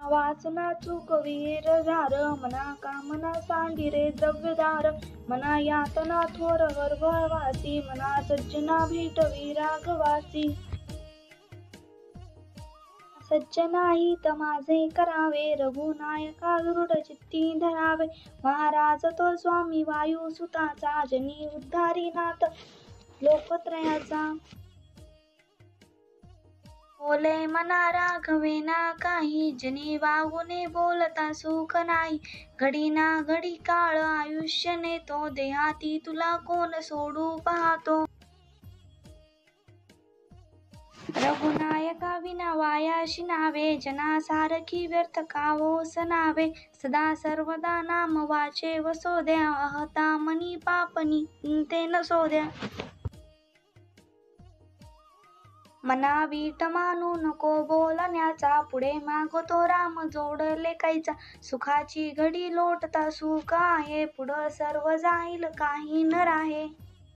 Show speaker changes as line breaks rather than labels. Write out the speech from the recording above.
वाचना चूक वीर झार, मना कामना सांडिरे द्रव्यधार, मना यातना थोर गर्भवासी, मना सज्जना भेटवी राघवासी. सज्जना हित माझे करावे, रघुनायका दृढ चित्ती धरावे. महाराज तो स्वामी वायुसुताचा, जनी उद्धारीनाथ लोकत्रयाचा. बोले मना राघवेना काही, जनी वागुने बोलता सुख नाही. घडी ना घडी काळ आयुष्य नेतो, देहाती तुला कोण सोडू पाहतो. रघुनायका विना वायाशी नावे, जना सारखी व्यर्थ कावोस नावे. सदा सर्वदा नाम वाचे वसोद्या, अहता मनी पापनी ते नसोद्या. मना वीट मानू नको बोलण्याचा, पुढे मागतो राम जोडले कैचा. सुखाची घडी लोटता सुख आहे, पुढं सर्व जाईल काही न राहे.